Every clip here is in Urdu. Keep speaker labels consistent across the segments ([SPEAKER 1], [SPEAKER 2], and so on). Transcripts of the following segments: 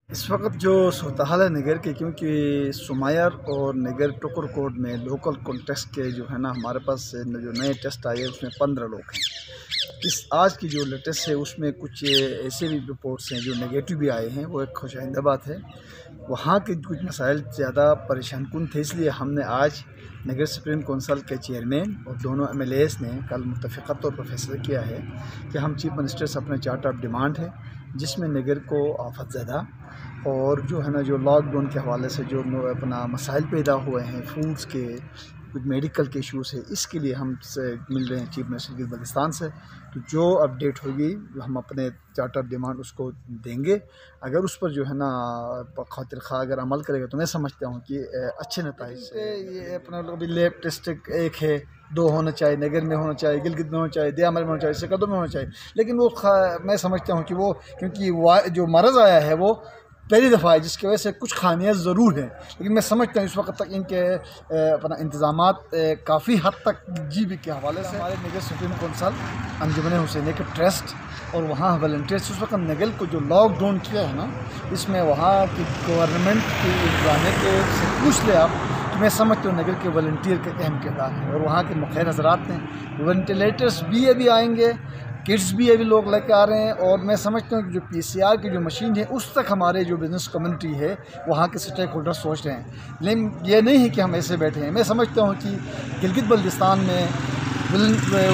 [SPEAKER 1] اس وقت جو صورتحال ہے نگر کے، کیونکہ سمائر اور نگر ٹکر کوٹ میں لوکل کانٹیسٹ کے جو ہے نا ہمارے پاس جو نئے ٹیسٹ آئے اس میں 15 لوگ ہیں۔ آج کی جو لیٹسٹ ہے اس میں کچھ ایسے بھی رپورٹس ہیں جو نگیٹو بھی آئے ہیں، وہ ایک خوش آئندہ بات ہے۔ وہاں کے کچھ مسائل زیادہ پریشان کن تھے، اس لیے ہم نے آج نگر سپریم کونسل کے چیئرمین اور دونوں ایم ایل ایز نے کل متفقہ طور پر فیصلہ کیا ہے کہ ہم چیف منسٹر سے اپنے چارٹ آف ڈیمانڈ ہے، جس میں نگر کو آفت زدہ اور جو ہے نا جو لاک ڈاؤن کے حوالے سے جو اپنا مسائل پیدا ہوئے ہیں، فوڈز کے کچھ میڈیکل کے ایشوز ہے، اس کے لیے ہم سے مل رہے ہیں چیف منسٹر گلگت بلتستان سے۔ تو جو اپڈیٹ ہوگی ہم اپنے چارٹ آف ڈیمانڈ اس کو دیں گے۔ اگر اس پر جو ہے نا خاطر خواہ اگر عمل کرے گا تو میں سمجھتا ہوں کہ اچھے نتائج سے یہ اپنا ابھی لیب ٹیسٹ ایک ہے، 2 ہونا چاہیے، نگر میں ہونا چاہیے، گلگت میں ہونا چاہیے، دیامر میں ہونا چاہیے، سکردو میں ہونا چاہیے، لیکن وہ میں سمجھتا ہوں کہ وہ کیونکہ جو مرض آیا ہے وہ پہلی دفعہ ہے، جس کی وجہ سے کچھ خامیاں ضرور ہیں، لیکن میں سمجھتا ہوں اس وقت تک ان کے اپنا انتظامات کافی حد تک جی بی کے حوالے سے ہمارے نگر سپریم کونسل انجمن حسینیہ کے ٹرسٹ اور وہاں والنٹیئرس اس وقت نگر کو جو لاک ڈاؤن کیا ہے نا، اس میں وہاں کی گورنمنٹ کی انتظامیہ کے سے پوچھ لے آپ، تو میں سمجھتا ہوں نگر کے والنٹیئر کا اہم کردار ہے اور وہاں کے مخیر حضرات ہیں۔ وینٹیلیٹرس بھی ابھی آئیں گے، کٹس بھی ابھی لوگ لے کے آ رہے ہیں، اور میں سمجھتا ہوں کہ جو پی سی آر کی جو مشین ہے اس تک ہمارے جو بزنس کمیونٹی ہے وہاں کے سٹیک ہولڈر سوچ رہے ہیں، لیکن یہ نہیں ہے کہ ہم ایسے بیٹھے ہیں۔ میں سمجھتا ہوں کہ گلگت بلتستان میں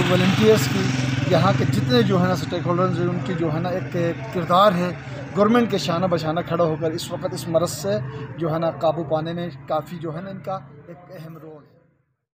[SPEAKER 1] والنٹیئرس کی یہاں کے جتنے جو ہے نا سٹیک ہولڈرز ہیں ان کی جو ہے نا ایک کردار ہے گورنمنٹ کے شانہ بشانہ کھڑا ہو کر اس وقت اس مرض سے جو ہے نا قابو پانے میں کافی جو ہے نا ان کا ایک اہم رول